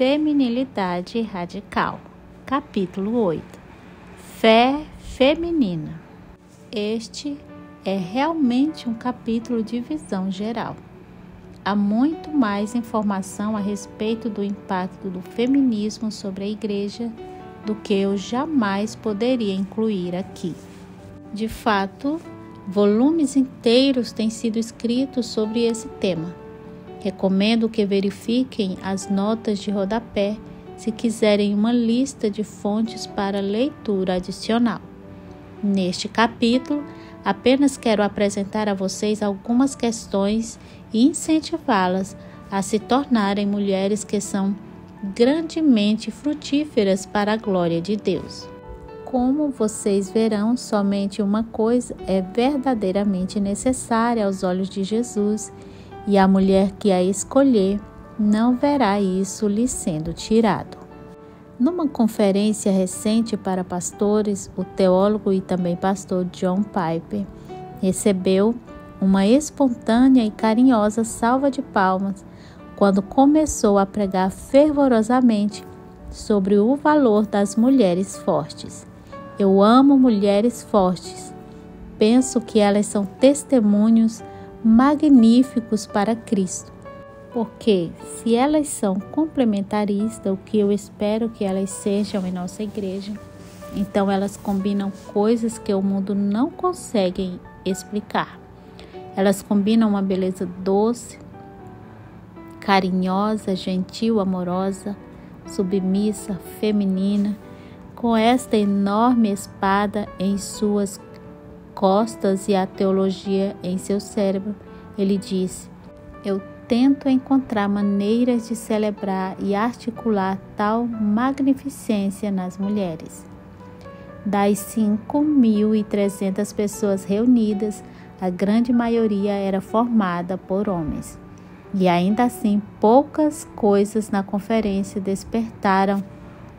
Feminilidade Radical. Capítulo 8. Fé Feminina. Este é realmente um capítulo de visão geral. Há muito mais informação a respeito do impacto do feminismo sobre a Igreja do que eu jamais poderia incluir aqui. De fato, volumes inteiros têm sido escritos sobre esse tema. Recomendo que verifiquem as notas de rodapé se quiserem uma lista de fontes para leitura adicional. Neste capítulo, apenas quero apresentar a vocês algumas questões e incentivá-las a se tornarem mulheres que são grandemente frutíferas para a glória de Deus. Como vocês verão, somente uma coisa é verdadeiramente necessária aos olhos de Jesus, e a mulher que a escolher não verá isso lhe sendo tirado. Numa conferência recente para pastores, o teólogo e também pastor John Piper recebeu uma espontânea e carinhosa salva de palmas quando começou a pregar fervorosamente sobre o valor das mulheres fortes. Eu amo mulheres fortes. Penso que elas são testemunhos magníficos para Cristo, porque se elas são complementaristas, o que eu espero que elas sejam em nossa igreja, então elas combinam coisas que o mundo não consegue explicar. Elas combinam uma beleza doce, carinhosa, gentil, amorosa, submissa, feminina, com esta enorme espada em suas costas e a teologia em seu cérebro. Ele disse: eu tento encontrar maneiras de celebrar e articular tal magnificência nas mulheres. Das 5.300 pessoas reunidas, a grande maioria era formada por homens. E ainda assim, poucas coisas na conferência despertaram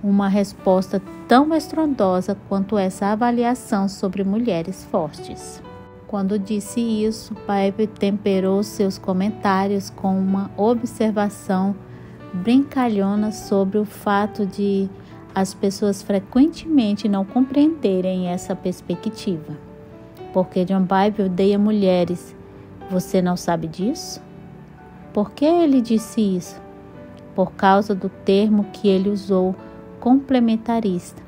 uma resposta tão estrondosa quanto essa avaliação sobre mulheres fortes. Quando disse isso, Piper temperou seus comentários com uma observação brincalhona sobre o fato de as pessoas frequentemente não compreenderem essa perspectiva. Porque John Piper odeia mulheres. Você não sabe disso? Por que ele disse isso? Por causa do termo que ele usou, complementarista,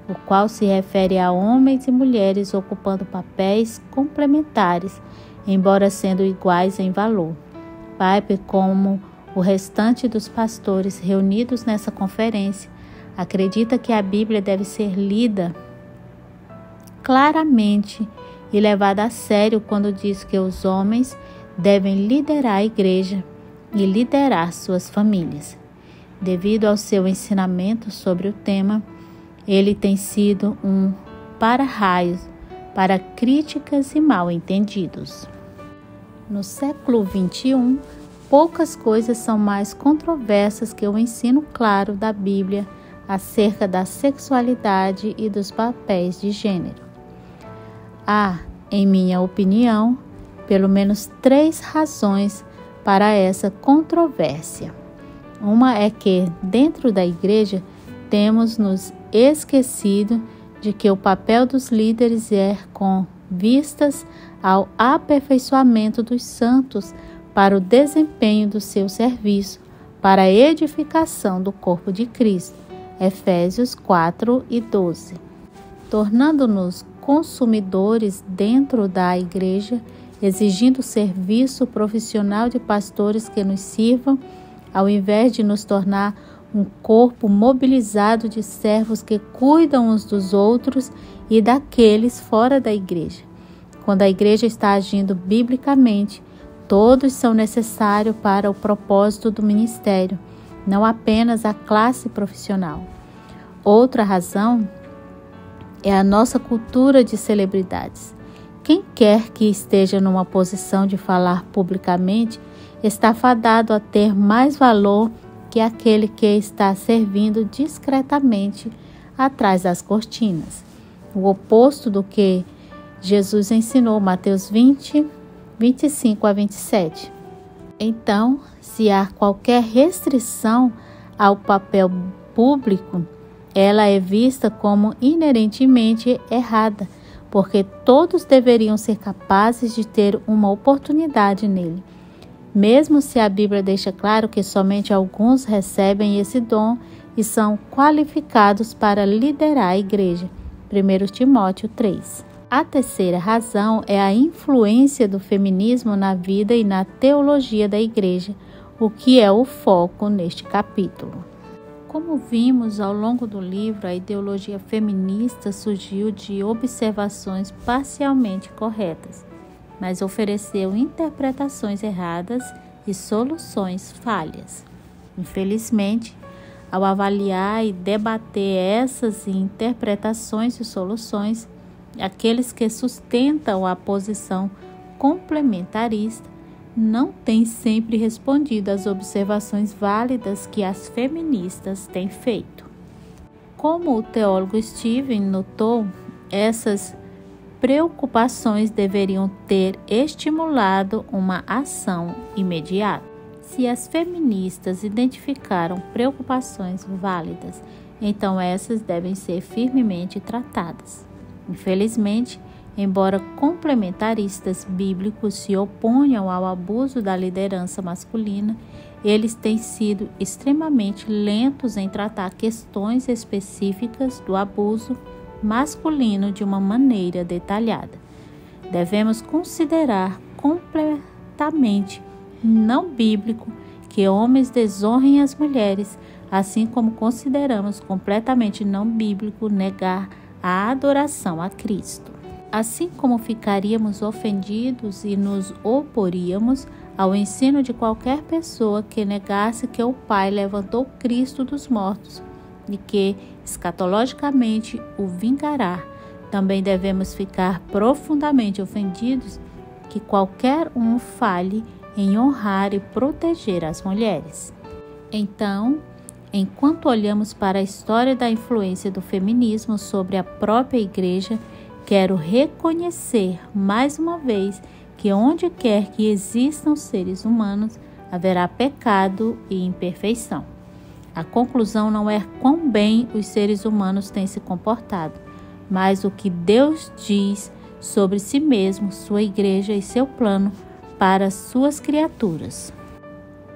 o qual se refere a homens e mulheres ocupando papéis complementares, embora sendo iguais em valor. Piper, como o restante dos pastores reunidos nessa conferência, acredita que a Bíblia deve ser lida claramente e levada a sério quando diz que os homens devem liderar a igreja e liderar suas famílias. Devido ao seu ensinamento sobre o tema, ele tem sido um para-raios para críticas e mal-entendidos. No século XXI, poucas coisas são mais controversas que o ensino claro da Bíblia acerca da sexualidade e dos papéis de gênero. Há, em minha opinião, pelo menos 3 razões para essa controvérsia. Uma é que, dentro da igreja, temos nos esquecido de que o papel dos líderes é com vistas ao aperfeiçoamento dos santos para o desempenho do seu serviço, para a edificação do corpo de Cristo. Efésios 4:12. Tornando-nos consumidores dentro da igreja, exigindo serviço profissional de pastores que nos sirvam, ao invés de nos tornar um corpo mobilizado de servos que cuidam uns dos outros e daqueles fora da igreja. Quando a igreja está agindo biblicamente, todos são necessários para o propósito do ministério, não apenas a classe profissional. Outra razão é a nossa cultura de celebridades. Quem quer que esteja numa posição de falar publicamente está fadado a ter mais valor que aquele que está servindo discretamente atrás das cortinas. O oposto do que Jesus ensinou, Mateus 20, 25 a 27. Então, se há qualquer restrição ao papel público, ela é vista como inerentemente errada, porque todos deveriam ser capazes de ter uma oportunidade nele. Mesmo se a Bíblia deixa claro que somente alguns recebem esse dom e são qualificados para liderar a igreja. 1 Timóteo 3. A terceira razão é a influência do feminismo na vida e na teologia da igreja, o que é o foco neste capítulo. Como vimos ao longo do livro, a ideologia feminista surgiu de observações parcialmente corretas, mas ofereceu interpretações erradas e soluções falhas. Infelizmente, ao avaliar e debater essas interpretações e soluções, aqueles que sustentam a posição complementarista não têm sempre respondido às observações válidas que as feministas têm feito. Como o teólogo Steven notou, essas preocupações deveriam ter estimulado uma ação imediata. Se as feministas identificaram preocupações válidas, então essas devem ser firmemente tratadas. Infelizmente, embora complementaristas bíblicos se oponham ao abuso da liderança masculina, eles têm sido extremamente lentos em tratar questões específicas do abuso masculino de uma maneira detalhada. Devemos considerar completamente não bíblico que homens desonrem as mulheres, assim como consideramos completamente não bíblico negar a adoração a Cristo. Assim como ficaríamos ofendidos e nos oporíamos ao ensino de qualquer pessoa que negasse que o Pai levantou Cristo dos mortos e que escatologicamente o vingará, também devemos ficar profundamente ofendidos que qualquer um fale em honrar e proteger as mulheres. Então, enquanto olhamos para a história da influência do feminismo sobre a própria igreja, quero reconhecer mais uma vez que onde quer que existam seres humanos, haverá pecado e imperfeição. A conclusão não é quão bem os seres humanos têm se comportado, mas o que Deus diz sobre si mesmo, sua igreja e seu plano para suas criaturas.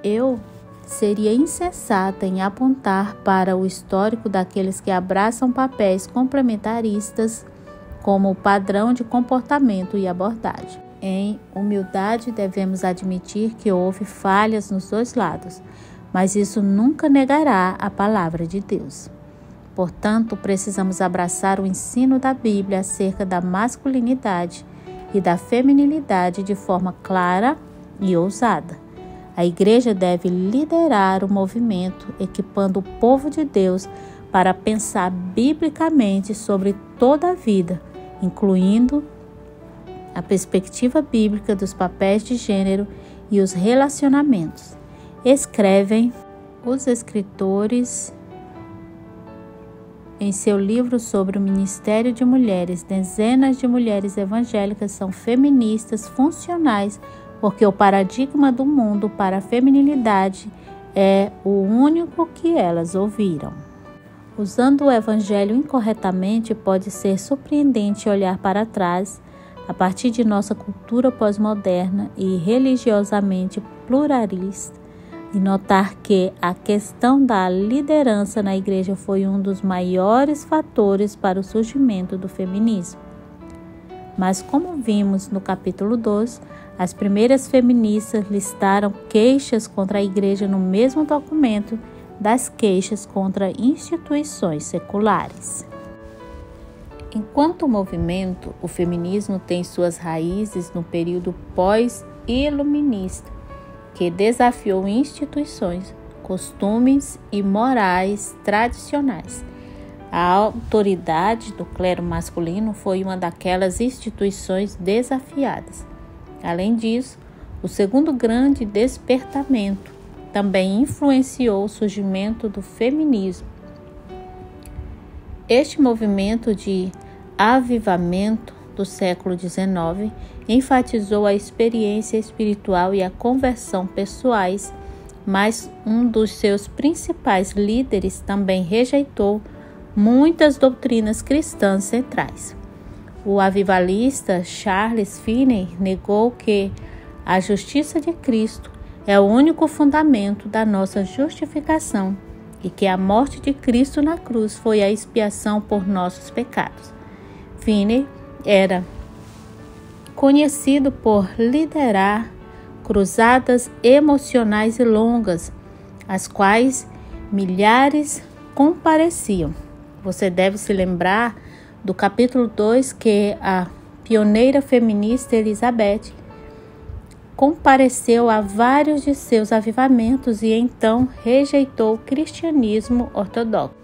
Eu seria insensata em apontar para o histórico daqueles que abraçam papéis complementaristas como o padrão de comportamento e abordagem. Em humildade, devemos admitir que houve falhas nos dois lados, mas isso nunca negará a palavra de Deus. Portanto, precisamos abraçar o ensino da Bíblia acerca da masculinidade e da feminilidade de forma clara e ousada. A igreja deve liderar o movimento, equipando o povo de Deus para pensar biblicamente sobre toda a vida, incluindo a perspectiva bíblica dos papéis de gênero e os relacionamentos. Escrevem os escritores em seu livro sobre o ministério de mulheres. Dezenas de mulheres evangélicas são feministas funcionais, porque o paradigma do mundo para a feminilidade é o único que elas ouviram. Usando o evangelho incorretamente, pode ser surpreendente olhar para trás, a partir de nossa cultura pós-moderna e religiosamente pluralista, e notar que a questão da liderança na igreja foi um dos maiores fatores para o surgimento do feminismo. Mas como vimos no capítulo 2, as primeiras feministas listaram queixas contra a igreja no mesmo documento das queixas contra instituições seculares. Enquanto movimento, o feminismo tem suas raízes no período pós-iluminista, que desafiou instituições, costumes e morais tradicionais. A autoridade do clero masculino foi uma daquelas instituições desafiadas. Além disso, o segundo grande despertamento também influenciou o surgimento do feminismo. Este movimento de avivamento do século XIX enfatizou a experiência espiritual e a conversão pessoais mas um dos seus principais líderes também rejeitou muitas doutrinas cristãs centrais. O avivalista Charles Finney negou que a justiça de Cristo é o único fundamento da nossa justificação e que a morte de Cristo na cruz foi a expiação por nossos pecados. Finney era conhecido por liderar cruzadas emocionais e longas, às quais milhares compareciam. Você deve se lembrar do capítulo 2 que a pioneira feminista Elizabeth compareceu a vários de seus avivamentos e então rejeitou o cristianismo ortodoxo.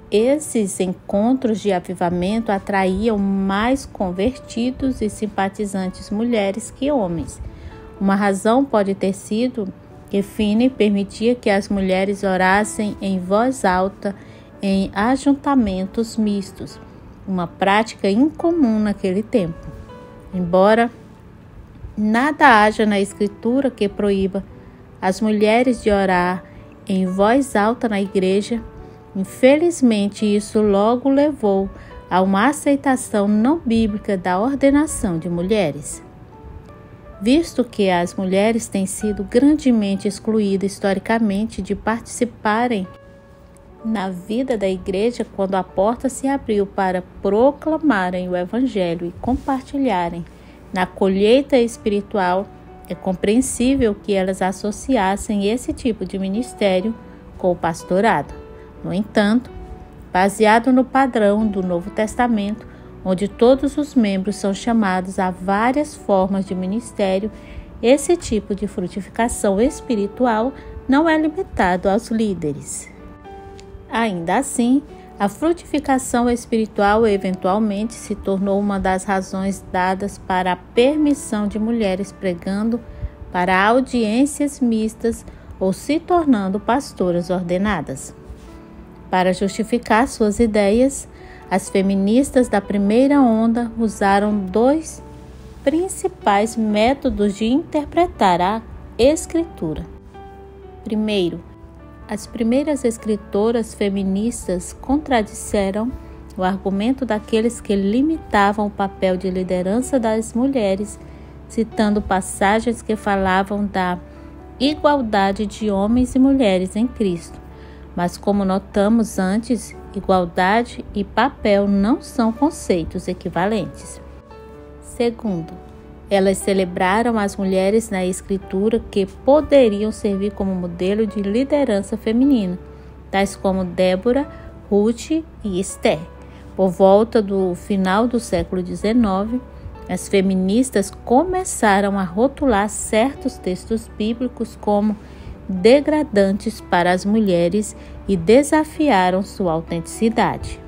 Esses encontros de avivamento atraíam mais convertidos e simpatizantes mulheres que homens. Uma razão pode ter sido que Finney permitia que as mulheres orassem em voz alta em ajuntamentos mistos, uma prática incomum naquele tempo. Embora nada haja na Escritura que proíba as mulheres de orar em voz alta na igreja, infelizmente isso logo levou a uma aceitação não bíblica da ordenação de mulheres. Visto que as mulheres têm sido grandemente excluídas historicamente de participarem na vida da igreja quando a porta se abriu para proclamarem o evangelho e compartilharem na colheita espiritual, é compreensível que elas associassem esse tipo de ministério com o pastorado. No entanto, baseado no padrão do Novo Testamento, onde todos os membros são chamados a várias formas de ministério, esse tipo de frutificação espiritual não é limitado aos líderes. Ainda assim, a frutificação espiritual eventualmente se tornou uma das razões dadas para a permissão de mulheres pregando para audiências mistas ou se tornando pastoras ordenadas. Para justificar suas ideias, as feministas da primeira onda usaram dois principais métodos de interpretar a Escritura. Primeiro, as primeiras escritoras feministas contradisseram o argumento daqueles que limitavam o papel de liderança das mulheres, citando passagens que falavam da igualdade de homens e mulheres em Cristo. Mas, como notamos antes, igualdade e papel não são conceitos equivalentes. Segundo, elas celebraram as mulheres na Escritura que poderiam servir como modelo de liderança feminina, tais como Débora, Ruth e Esther. Por volta do final do século XIX, as feministas começaram a rotular certos textos bíblicos como degradantes para as mulheres e desafiaram sua autenticidade.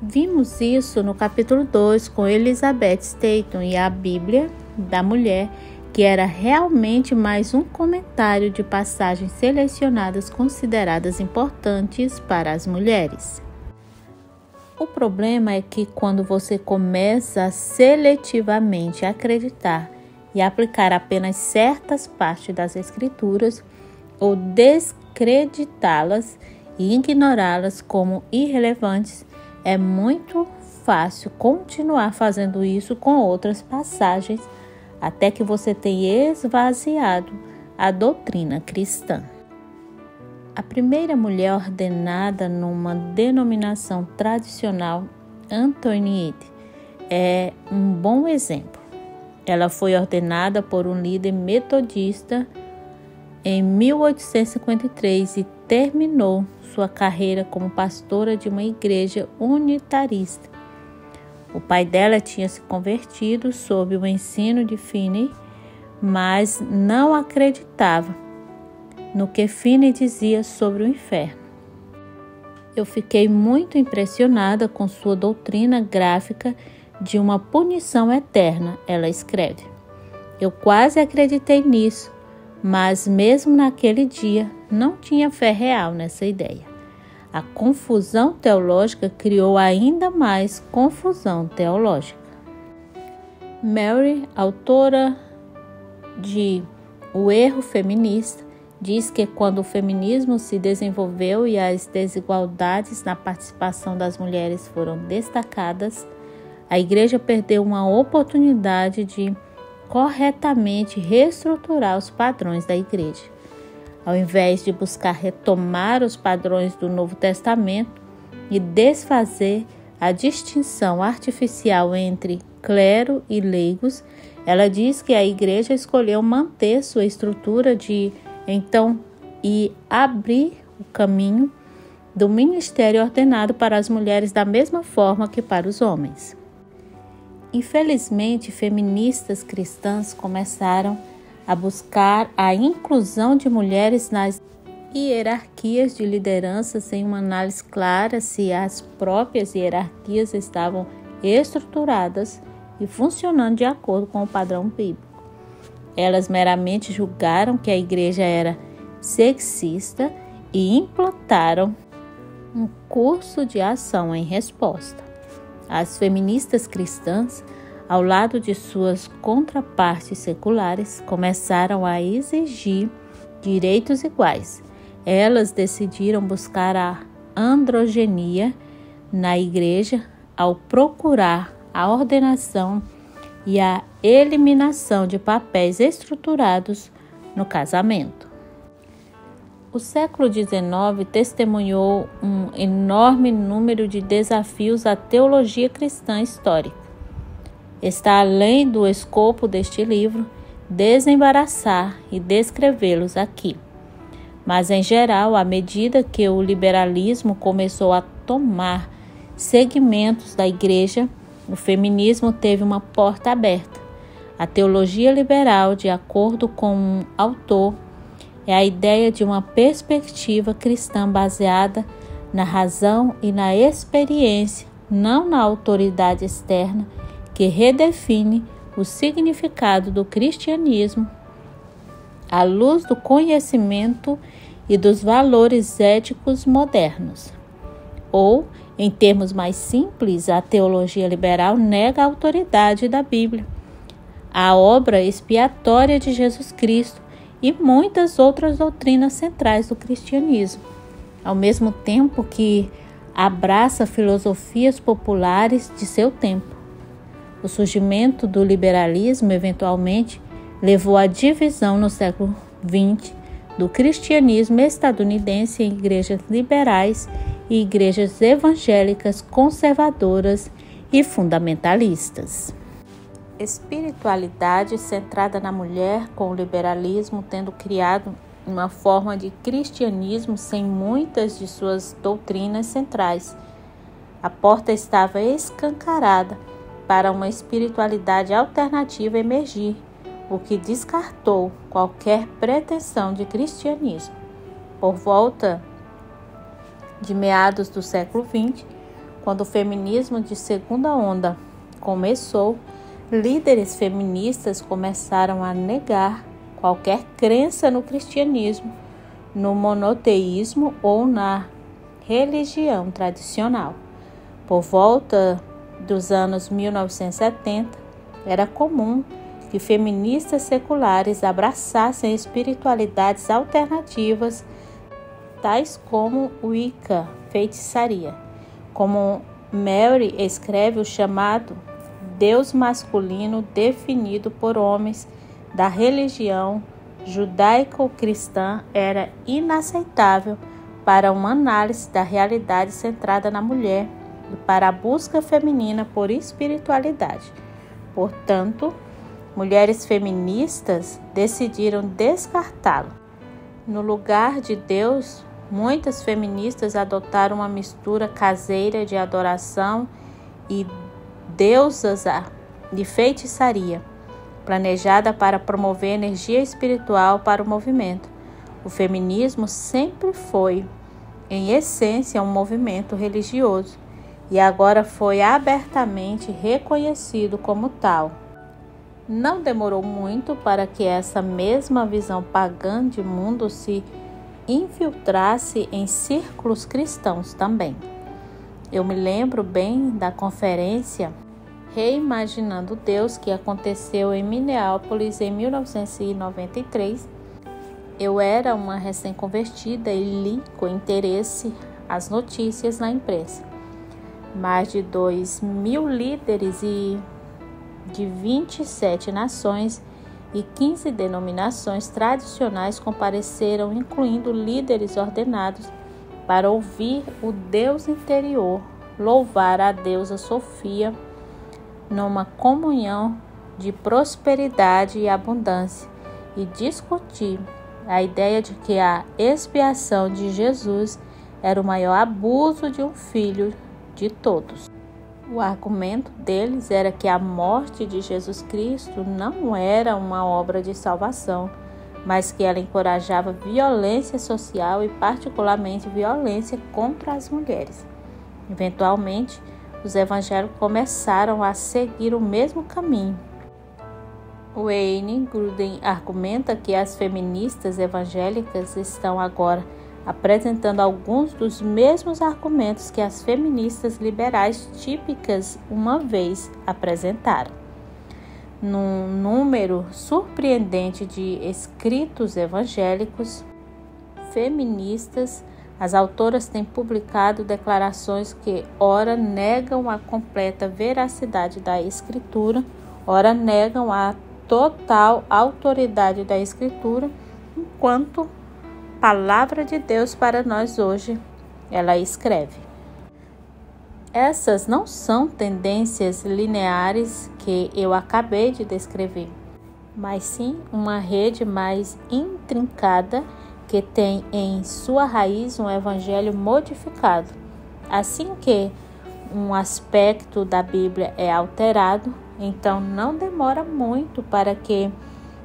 Vimos isso no capítulo 2 com Elizabeth Staton e a Bíblia da Mulher, que era realmente mais um comentário de passagens selecionadas consideradas importantes para as mulheres. O problema é que quando você começa a seletivamente acreditar e aplicar apenas certas partes das Escrituras ou descreditá-las e ignorá-las como irrelevantes, é muito fácil continuar fazendo isso com outras passagens até que você tenha esvaziado a doutrina cristã. A primeira mulher ordenada numa denominação tradicional, Antoniette, é um bom exemplo. Ela foi ordenada por um líder metodista em 1853 e terminou sua carreira como pastora de uma igreja unitarista. O pai dela tinha se convertido sob o ensino de Finney, mas não acreditava no que Finney dizia sobre o inferno. Eu fiquei muito impressionada com sua doutrina gráfica de uma punição eterna, ela escreve. Eu quase acreditei nisso, mas mesmo naquele dia não tinha fé real nessa ideia. A confusão teológica criou ainda mais confusão teológica. Mary, autora de O erro feminista diz que quando o feminismo se desenvolveu e as desigualdades na participação das mulheres foram destacadas, a Igreja perdeu uma oportunidade de corretamente reestruturar os padrões da Igreja. Ao invés de buscar retomar os padrões do Novo Testamento e desfazer a distinção artificial entre clero e leigos, ela diz que a Igreja escolheu manter sua estrutura de e abrir o caminho do ministério ordenado para as mulheres da mesma forma que para os homens. Infelizmente, feministas cristãs começaram a buscar a inclusão de mulheres nas hierarquias de liderança sem uma análise clara se as próprias hierarquias estavam estruturadas e funcionando de acordo com o padrão bíblico. Elas meramente julgaram que a Igreja era sexista e implantaram um curso de ação em resposta. As feministas cristãs, ao lado de suas contrapartes seculares, começaram a exigir direitos iguais. Elas decidiram buscar a androgenia na Igreja ao procurar a ordenação e a eliminação de papéis estruturados no casamento. O século XIX testemunhou um enorme número de desafios à teologia cristã histórica. Está além do escopo deste livro desembaraçar e descrevê-los aqui. Mas, em geral, à medida que o liberalismo começou a tomar segmentos da Igreja, o feminismo teve uma porta aberta. A teologia liberal, de acordo com um autor, é a ideia de uma perspectiva cristã baseada na razão e na experiência, não na autoridade externa, que redefine o significado do cristianismo à luz do conhecimento e dos valores éticos modernos. Ou, em termos mais simples, a teologia liberal nega a autoridade da Bíblia, a obra expiatória de Jesus Cristo e muitas outras doutrinas centrais do cristianismo, ao mesmo tempo que abraça filosofias populares de seu tempo. O surgimento do liberalismo, eventualmente, levou à divisão no século XX do cristianismo estadunidense em igrejas liberais e igrejas evangélicas conservadoras e fundamentalistas. Espiritualidade centrada na mulher, com o liberalismo tendo criado uma forma de cristianismo sem muitas de suas doutrinas centrais. A porta estava escancarada para uma espiritualidade alternativa emergir, o que descartou qualquer pretensão de cristianismo. Por volta de meados do século XX, quando o feminismo de segunda onda começou, líderes feministas começaram a negar qualquer crença no cristianismo, no monoteísmo ou na religião tradicional. Por volta dos anos 1970, era comum que feministas seculares abraçassem espiritualidades alternativas, tais como Wicca, feitiçaria. Como Mary escreve, o chamado Deus masculino definido por homens da religião judaico-cristã era inaceitável para uma análise da realidade centrada na mulher e para a busca feminina por espiritualidade. Portanto, mulheres feministas decidiram descartá-lo. No lugar de Deus, muitas feministas adotaram uma mistura caseira de adoração e deusas de feitiçaria, planejada para promover energia espiritual para o movimento. O feminismo sempre foi, em essência, um movimento religioso e agora foi abertamente reconhecido como tal. Não demorou muito para que essa mesma visão pagã de mundo se infiltrasse em círculos cristãos também. Eu me lembro bem da conferência Reimaginando Deus, que aconteceu em Minneapolis em 1993. Eu era uma recém-convertida e li com interesse as notícias na imprensa. Mais de 2.000 líderes de 27 nações e 15 denominações tradicionais compareceram, incluindo líderes ordenados, para ouvir o Deus interior louvar a deusa Sofia numa comunhão de prosperidade e abundância e discutir a ideia de que a expiação de Jesus era o maior abuso de um filho de todos. O argumento deles era que a morte de Jesus Cristo não era uma obra de salvação, mas que ela encorajava violência social e particularmente violência contra as mulheres. Eventualmente, os evangélicos começaram a seguir o mesmo caminho. Wayne Grudem argumenta que as feministas evangélicas estão agora apresentando alguns dos mesmos argumentos que as feministas liberais típicas uma vez apresentaram. Num número surpreendente de escritos evangélicos feministas, as autoras têm publicado declarações que ora negam a completa veracidade da Escritura, ora negam a total autoridade da Escritura, enquanto palavra de Deus para nós hoje, ela escreve. Essas não são tendências lineares que eu acabei de descrever, mas sim uma rede mais intrincada que tem em sua raiz um evangelho modificado. Assim que um aspecto da Bíblia é alterado, então não demora muito para que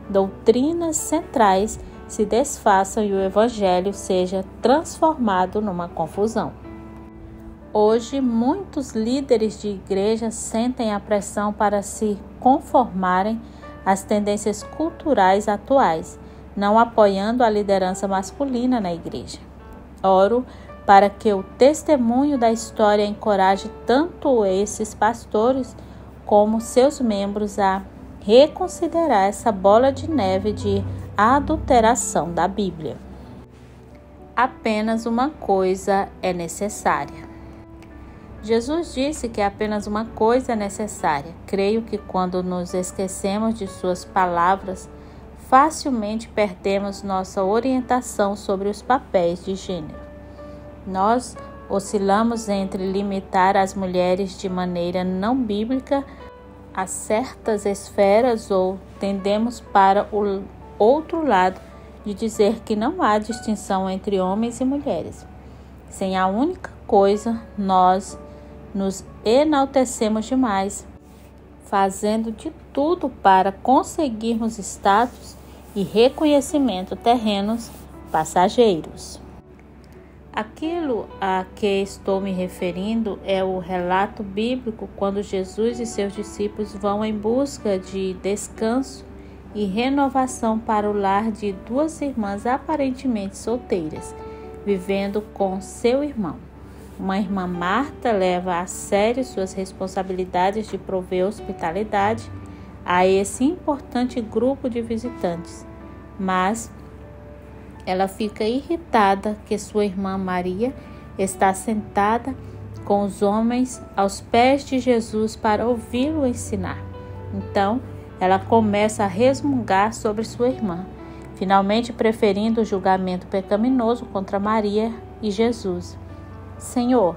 doutrinas centrais se desfaçam e o evangelho seja transformado numa confusão. Hoje, muitos líderes de igreja sentem a pressão para se conformarem às tendências culturais atuais, não apoiando a liderança masculina na igreja. Oro para que o testemunho da história encoraje tanto esses pastores como seus membros a reconsiderar essa bola de neve de adulteração da Bíblia. Apenas uma coisa é necessária. Jesus disse que apenas uma coisa é necessária. Creio que quando nos esquecemos de suas palavras, facilmente perdemos nossa orientação sobre os papéis de gênero. Nós oscilamos entre limitar as mulheres de maneira não bíblica a certas esferas ou tendemos para o outro lado de dizer que não há distinção entre homens e mulheres. Sem a única coisa, nós nos enaltecemos demais, fazendo de tudo para conseguirmos status e reconhecimento terrenos passageiros. Aquilo a que estou me referindo é o relato bíblico quando Jesus e seus discípulos vão em busca de descanso e renovação para o lar de duas irmãs aparentemente solteiras, vivendo com seu irmão. Uma irmã, Marta, leva a sério suas responsabilidades de prover hospitalidade a esse importante grupo de visitantes, mas ela fica irritada que sua irmã Maria está sentada com os homens aos pés de Jesus para ouvi-lo ensinar. Então, ela começa a resmungar sobre sua irmã, finalmente preferindo o julgamento pecaminoso contra Maria e Jesus. Senhor,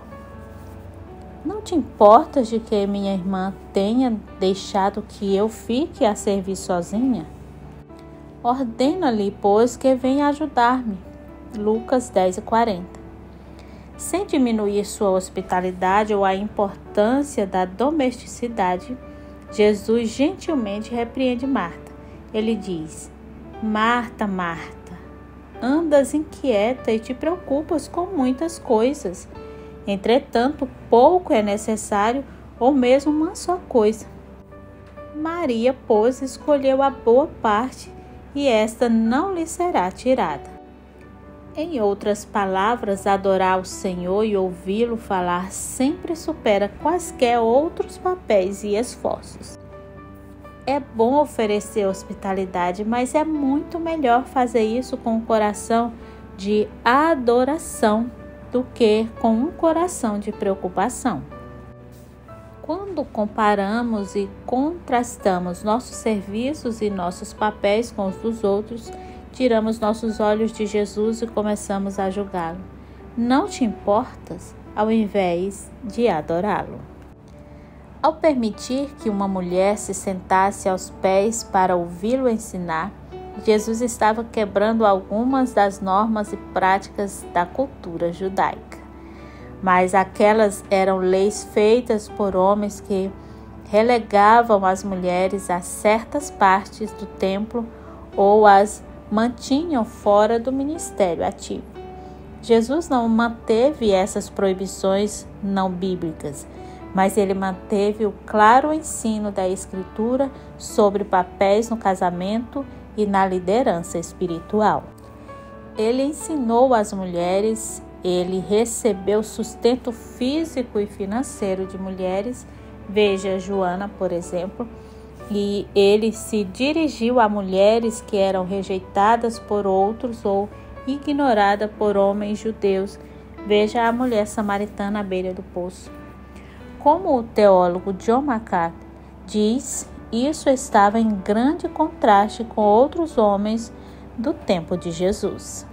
não te importas de que minha irmã tenha deixado que eu fique a servir sozinha? Ordena-lhe, pois, que venha ajudar-me. Lucas 10:40. Sem diminuir sua hospitalidade ou a importância da domesticidade, Jesus gentilmente repreende Marta. Ele diz: Marta, Marta, andas inquieta e te preocupas com muitas coisas. Entretanto, pouco é necessário, ou mesmo uma só coisa. Maria, pois, escolheu a boa parte, e esta não lhe será tirada. Em outras palavras, adorar o Senhor e ouvi-lo falar sempre supera quaisquer outros papéis e esforços. É bom oferecer hospitalidade, mas é muito melhor fazer isso com um coração de adoração do que com um coração de preocupação. Quando comparamos e contrastamos nossos serviços e nossos papéis com os dos outros, tiramos nossos olhos de Jesus e começamos a julgá-lo. Não te importas, ao invés de adorá-lo. Ao permitir que uma mulher se sentasse aos pés para ouvi-lo ensinar, Jesus estava quebrando algumas das normas e práticas da cultura judaica. Mas aquelas eram leis feitas por homens que relegavam as mulheres a certas partes do templo ou as mantinham fora do ministério ativo. Jesus não manteve essas proibições não bíblicas, mas ele manteve o claro ensino da Escritura sobre papéis no casamento e na liderança espiritual. Ele ensinou às mulheres, ele recebeu sustento físico e financeiro de mulheres, veja Joana, por exemplo, e ele se dirigiu a mulheres que eram rejeitadas por outros ou ignoradas por homens judeus, veja a mulher samaritana à beira do poço. Como o teólogo John MacArthur diz, isso estava em grande contraste com outros homens do tempo de Jesus.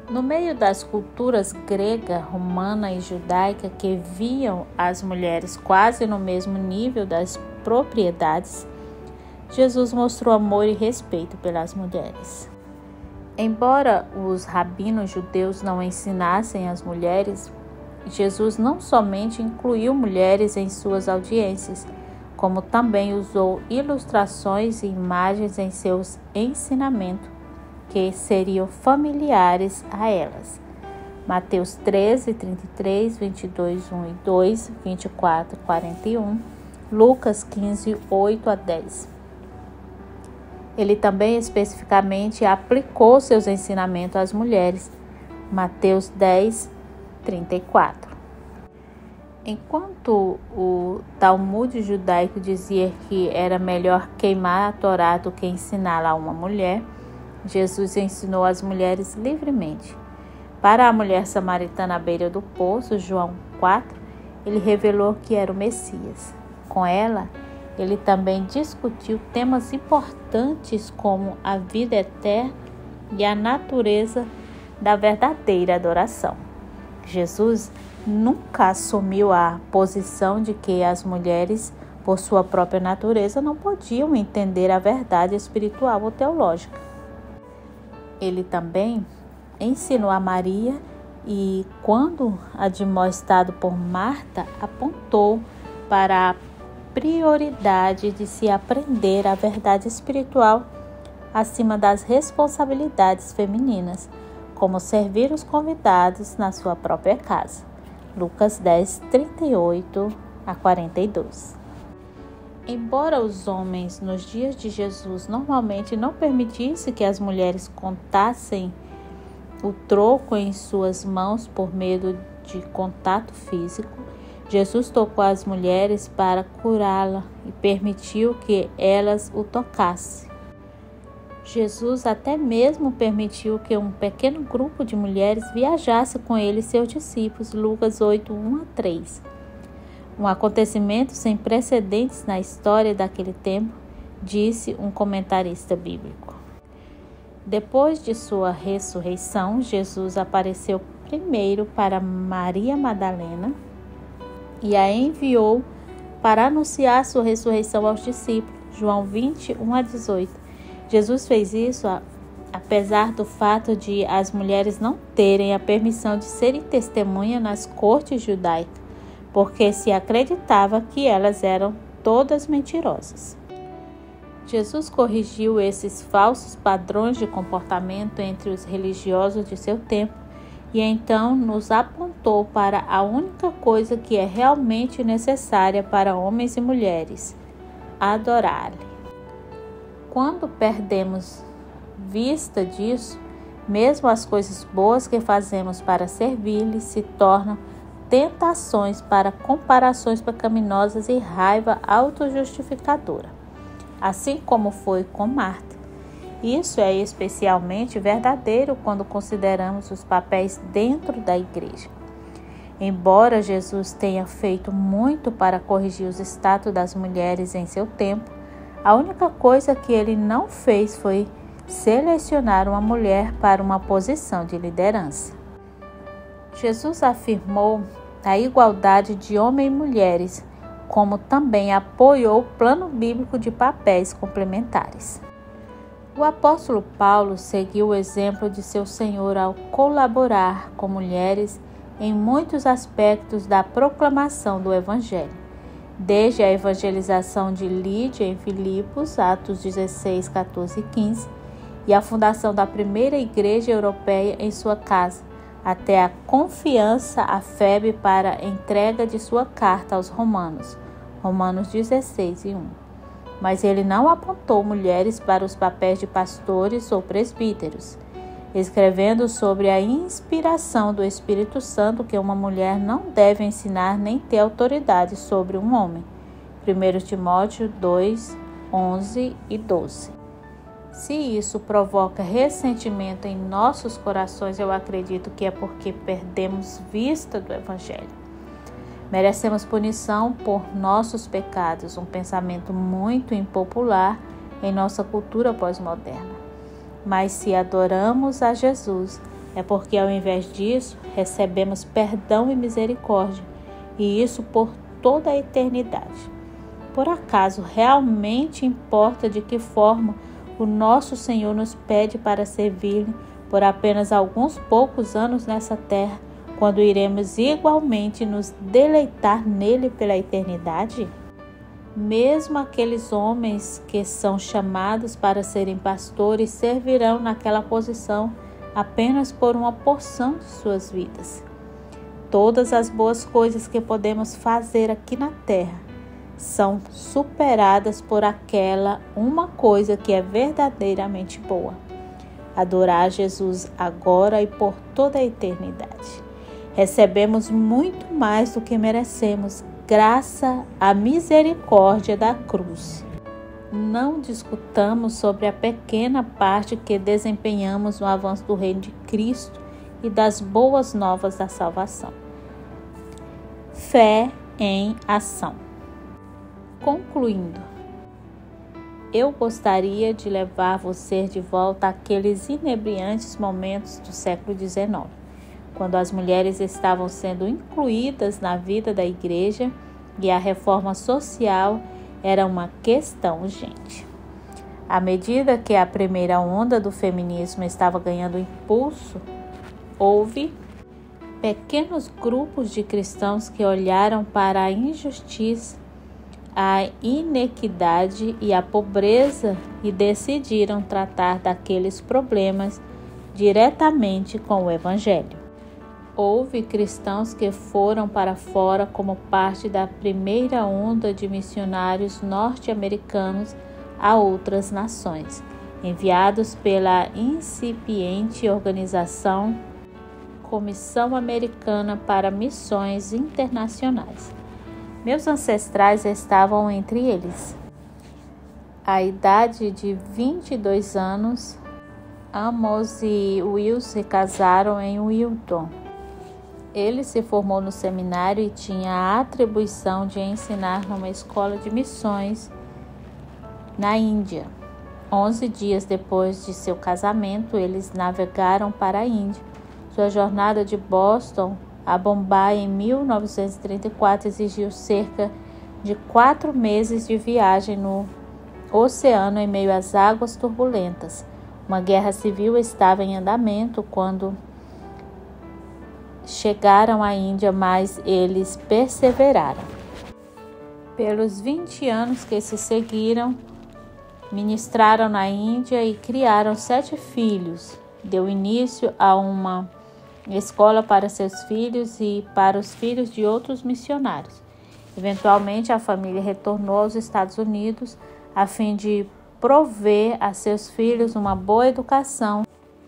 No meio das culturas grega, romana e judaica que viam as mulheres quase no mesmo nível das propriedades, Jesus mostrou amor e respeito pelas mulheres. Embora os rabinos judeus não ensinassem as mulheres, Jesus não somente incluiu mulheres em suas audiências, como também usou ilustrações e imagens em seus ensinamentos que seriam familiares a elas. Mateus 13, 33, 22, 1 e 2, 24, 41, Lucas 15, 8 a 10. Ele também especificamente aplicou seus ensinamentos às mulheres. Mateus 10, 34. Enquanto o Talmud judaico dizia que era melhor queimar a Torá do que ensiná-la a uma mulher, Jesus ensinou as mulheres livremente. Para a mulher samaritana à beira do poço, João 4, ele revelou que era o Messias. Com ela, ele também discutiu temas importantes como a vida eterna e a natureza da verdadeira adoração. Jesus nunca assumiu a posição de que as mulheres, por sua própria natureza, não podiam entender a verdade espiritual ou teológica. Ele também ensinou a Maria e, quando admoestado por Marta, apontou para a prioridade de se aprender a verdade espiritual acima das responsabilidades femininas, como servir os convidados na sua própria casa. Lucas 10, 38 a 42. Embora os homens nos dias de Jesus normalmente não permitissem que as mulheres contassem o troco em suas mãos por medo de contato físico, Jesus tocou as mulheres para curá-la e permitiu que elas o tocassem. Jesus até mesmo permitiu que um pequeno grupo de mulheres viajasse com ele e seus discípulos, Lucas 8, 1 a 3. Um acontecimento sem precedentes na história daquele tempo, disse um comentarista bíblico. Depois de sua ressurreição, Jesus apareceu primeiro para Maria Madalena e a enviou para anunciar sua ressurreição aos discípulos, João 20, 1 a 18. Jesus fez isso apesar do fato de as mulheres não terem a permissão de serem testemunha nas cortes judaicas, porque se acreditava que elas eram todas mentirosas. Jesus corrigiu esses falsos padrões de comportamento entre os religiosos de seu tempo e então nos apontou para a única coisa que é realmente necessária para homens e mulheres: adorar-lhe. Quando perdemos vista disso, Mesmo as coisas boas que fazemos para servir-lhe se tornam tentações para comparações pecaminosas e raiva autojustificadora, assim como foi com Marta. Isso é especialmente verdadeiro quando consideramos os papéis dentro da igreja. Embora Jesus tenha feito muito para corrigir os status das mulheres em seu tempo, a única coisa que ele não fez foi selecionar uma mulher para uma posição de liderança. Jesus afirmou a igualdade de homens e mulheres, como também apoiou o plano bíblico de papéis complementares. O apóstolo Paulo seguiu o exemplo de seu Senhor ao colaborar com mulheres em muitos aspectos da proclamação do Evangelho, desde a evangelização de Lídia em Filipos, Atos 16, 14 e 15, e a fundação da primeira igreja europeia em sua casa, até a confiança a Febe para a entrega de sua carta aos Romanos, Romanos 16 e 1. Mas ele não apontou mulheres para os papéis de pastores ou presbíteros, escrevendo sobre a inspiração do Espírito Santo que uma mulher não deve ensinar nem ter autoridade sobre um homem. 1 Timóteo 2, 11 e 12. Se isso provoca ressentimento em nossos corações, eu acredito que é porque perdemos vista do Evangelho. Merecemos punição por nossos pecados, um pensamento muito impopular em nossa cultura pós-moderna. Mas se adoramos a Jesus, é porque ao invés disso, recebemos perdão e misericórdia, e isso por toda a eternidade. Por acaso realmente importa de que forma o nosso Senhor nos pede para servir-lhe por apenas alguns poucos anos nessa terra, quando iremos igualmente nos deleitar nele pela eternidade? Mesmo aqueles homens que são chamados para serem pastores servirão naquela posição apenas por uma porção de suas vidas. Todas as boas coisas que podemos fazer aqui na terra são superadas por aquela uma coisa que é verdadeiramente boa: adorar Jesus agora e por toda a eternidade. Recebemos muito mais do que merecemos, graças à misericórdia da cruz. Não discutamos sobre a pequena parte que desempenhamos no avanço do reino de Cristo e das boas novas da salvação. Fé em ação. Concluindo, eu gostaria de levar você de volta àqueles inebriantes momentos do século XIX, quando as mulheres estavam sendo incluídas na vida da igreja e a reforma social era uma questão urgente. À medida que a primeira onda do feminismo estava ganhando impulso, houve pequenos grupos de cristãos que olharam para a injustiça, a inequidade e a pobreza e decidiram tratar daqueles problemas diretamente com o Evangelho. Houve cristãos que foram para fora como parte da primeira onda de missionários norte-americanos a outras nações, enviados pela incipiente organização Comissão Americana para Missões Internacionais. Meus ancestrais estavam entre eles. À idade de 22 anos, Amos e Will se casaram em Wilton. Ele se formou no seminário e tinha a atribuição de ensinar numa escola de missões na Índia. 11 dias depois de seu casamento, eles navegaram para a Índia. Sua jornada de Boston a Bombay em 1934 exigiu cerca de 4 meses de viagem no oceano em meio às águas turbulentas. Uma guerra civil estava em andamento quando chegaram à Índia, mas eles perseveraram. Pelos 20 anos que se seguiram, ministraram na Índia e criaram 7 filhos. Deu início a uma escola para seus filhos e para os filhos de outros missionários. Eventualmente, a família retornou aos Estados Unidos a fim de prover a seus filhos uma boa educação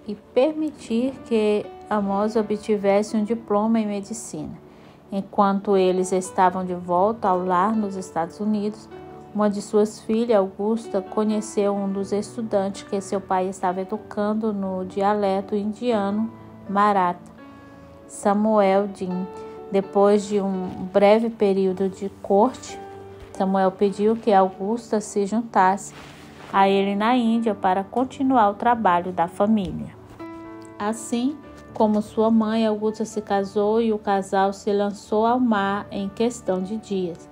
e permitir que Amos obtivesse um diploma em medicina. Enquanto eles estavam de volta ao lar nos Estados Unidos, uma de suas filhas, Augusta, conheceu um dos estudantes que seu pai estava educando no dialeto indiano Maratha, Samuel Dean. Depois de um breve período de corte, Samuel pediu que Augusta se juntasse a ele na Índia para continuar o trabalho da família. Assim como sua mãe, Augusta se casou e o casal se lançou ao mar em questão de dias.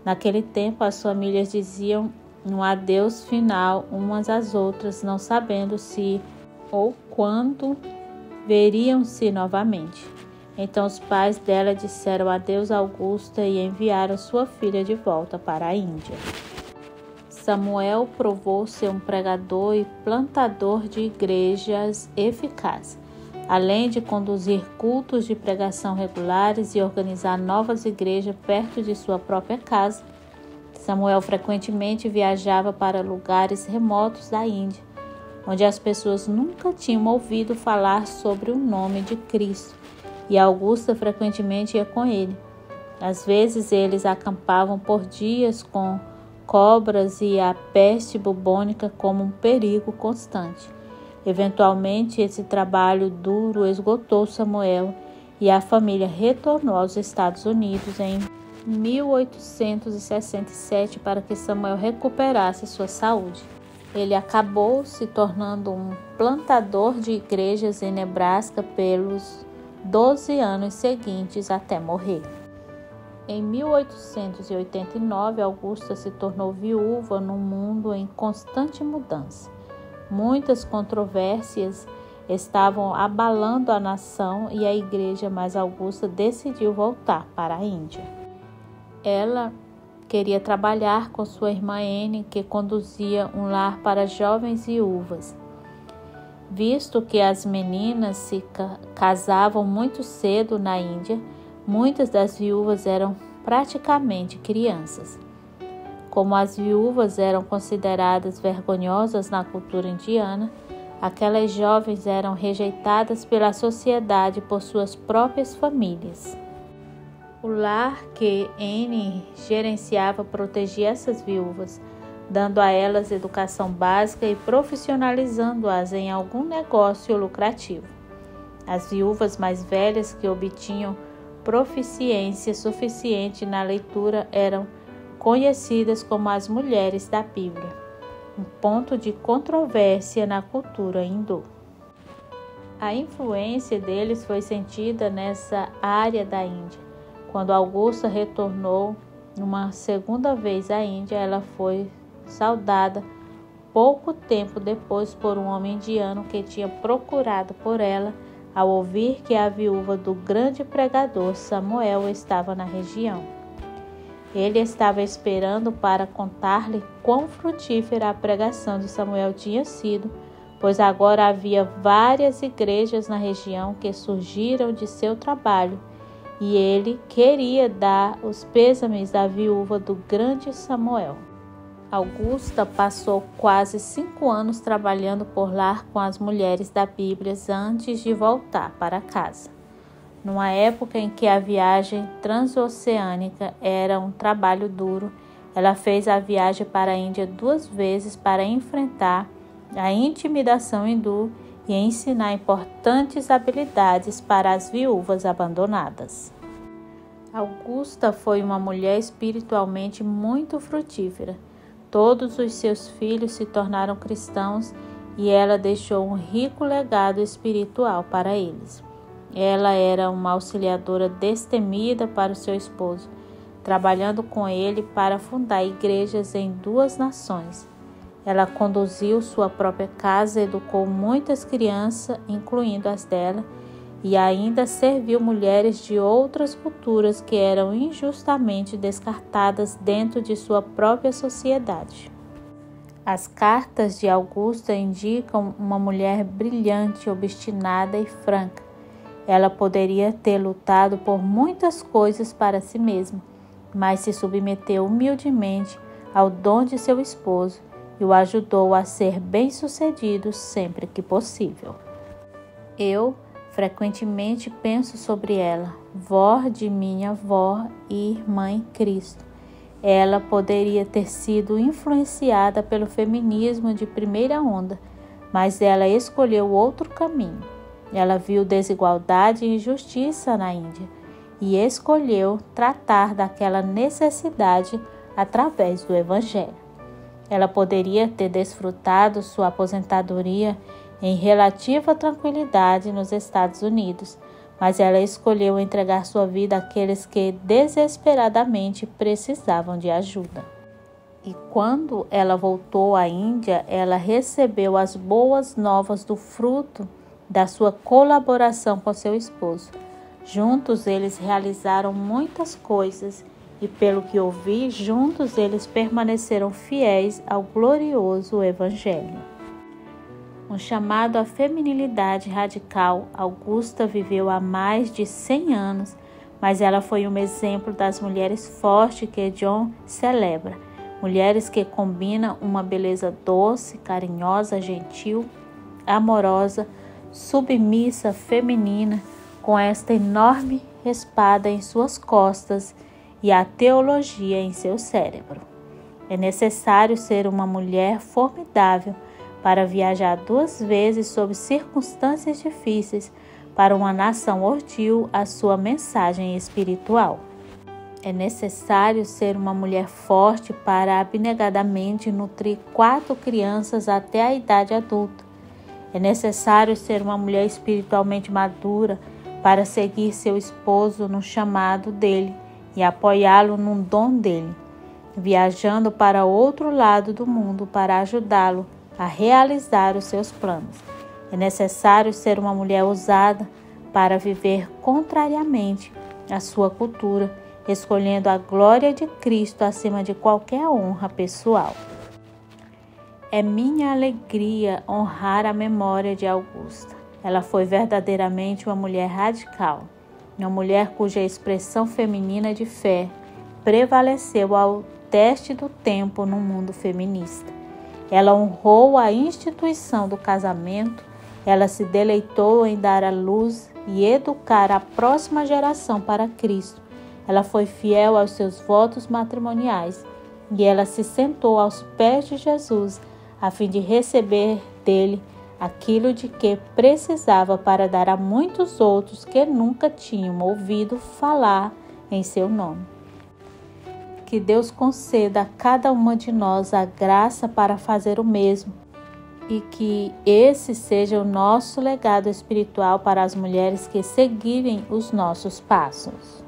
Naquele tempo, as famílias diziam um adeus final umas às outras, não sabendo se ou quando veriam-se novamente. Então os pais dela disseram adeus a Augusta e enviaram sua filha de volta para a Índia. Samuel provou ser um pregador e plantador de igrejas eficaz, além de conduzir cultos de pregação regulares e organizar novas igrejas perto de sua própria casa. Samuel frequentemente viajava para lugares remotos da Índia, onde as pessoas nunca tinham ouvido falar sobre o nome de Cristo, e Augusta frequentemente ia com ele. Às vezes eles acampavam por dias com cobras e a peste bubônica como um perigo constante. Eventualmente, esse trabalho duro esgotou Samuel e a família retornou aos Estados Unidos em 1867 para que Samuel recuperasse sua saúde. Ele acabou se tornando um plantador de igrejas em Nebraska pelos 12 anos seguintes até morrer. Em 1889, Augusta se tornou viúva num mundo em constante mudança. Muitas controvérsias estavam abalando a nação e a igreja, mas Augusta decidiu voltar para a Índia. Ela queria trabalhar com sua irmã Anne, que conduzia um lar para jovens viúvas. Visto que as meninas se casavam muito cedo na Índia, muitas das viúvas eram praticamente crianças. Como as viúvas eram consideradas vergonhosas na cultura indiana, aquelas jovens eram rejeitadas pela sociedade por suas próprias famílias. O lar que Anne gerenciava protegia essas viúvas, dando a elas educação básica e profissionalizando-as em algum negócio lucrativo. As viúvas mais velhas que obtinham proficiência suficiente na leitura eram conhecidas como as mulheres da Bíblia, um ponto de controvérsia na cultura hindu. A influência deles foi sentida nessa área da Índia. Quando Augusta retornou uma segunda vez à Índia, ela foi saudada pouco tempo depois por um homem indiano que tinha procurado por ela ao ouvir que a viúva do grande pregador Samuel estava na região. Ele estava esperando para contar-lhe quão frutífera a pregação de Samuel tinha sido, pois agora havia várias igrejas na região que surgiram de seu trabalho, e ele queria dar os pêsames da viúva do grande Samuel. Augusta passou quase 5 anos trabalhando por lá com as mulheres da Bíblia antes de voltar para casa. Numa época em que a viagem transoceânica era um trabalho duro, ela fez a viagem para a Índia 2 vezes para enfrentar a intimidação hindu e ensinar importantes habilidades para as viúvas abandonadas. Augusta foi uma mulher espiritualmente muito frutífera. Todos os seus filhos se tornaram cristãos e ela deixou um rico legado espiritual para eles. Ela era uma auxiliadora destemida para o seu esposo, trabalhando com ele para fundar igrejas em 2 nações. Ela conduziu sua própria casa, educou muitas crianças, incluindo as dela, e ainda serviu mulheres de outras culturas que eram injustamente descartadas dentro de sua própria sociedade. As cartas de Augusta indicam uma mulher brilhante, obstinada e franca. Ela poderia ter lutado por muitas coisas para si mesma, mas se submeteu humildemente ao dom de seu esposo e o ajudou a ser bem-sucedido sempre que possível. Eu frequentemente penso sobre ela, vó de minha avó e irmã em Cristo. Ela poderia ter sido influenciada pelo feminismo de primeira onda, mas ela escolheu outro caminho. Ela viu desigualdade e injustiça na Índia e escolheu tratar daquela necessidade através do Evangelho. Ela poderia ter desfrutado sua aposentadoria em relativa tranquilidade nos Estados Unidos, mas ela escolheu entregar sua vida àqueles que desesperadamente precisavam de ajuda. E quando ela voltou à Índia, ela recebeu as boas novas do fruto da sua colaboração com seu esposo. Juntos eles realizaram muitas coisas e, pelo que ouvi, juntos eles permaneceram fiéis ao glorioso Evangelho. Um chamado à feminilidade radical, Augusta viveu há mais de 100 anos, mas ela foi um exemplo das mulheres fortes que John celebra. Mulheres que combinam uma beleza doce, carinhosa, gentil, amorosa, submissa, feminina, com esta enorme espada em suas costas e a teologia em seu cérebro. É necessário ser uma mulher formidável para viajar 2 vezes sob circunstâncias difíceis para uma nação hostil à sua mensagem espiritual. É necessário ser uma mulher forte para abnegadamente nutrir 4 crianças até a idade adulta. É necessário ser uma mulher espiritualmente madura para seguir seu esposo no chamado dele e apoiá-lo num dom dele, viajando para outro lado do mundo para ajudá-lo a realizar os seus planos. É necessário ser uma mulher ousada para viver contrariamente à sua cultura, escolhendo a glória de Cristo acima de qualquer honra pessoal. É minha alegria honrar a memória de Augusta. Ela foi verdadeiramente uma mulher radical, uma mulher cuja expressão feminina de fé prevaleceu ao teste do tempo no mundo feminista. Ela honrou a instituição do casamento, ela se deleitou em dar à luz e educar a próxima geração para Cristo. Ela foi fiel aos seus votos matrimoniais e ela se sentou aos pés de Jesus a fim de receber dele aquilo de que precisava para dar a muitos outros que nunca tinham ouvido falar em seu nome. Que Deus conceda a cada uma de nós a graça para fazer o mesmo e que esse seja o nosso legado espiritual para as mulheres que seguirem os nossos passos.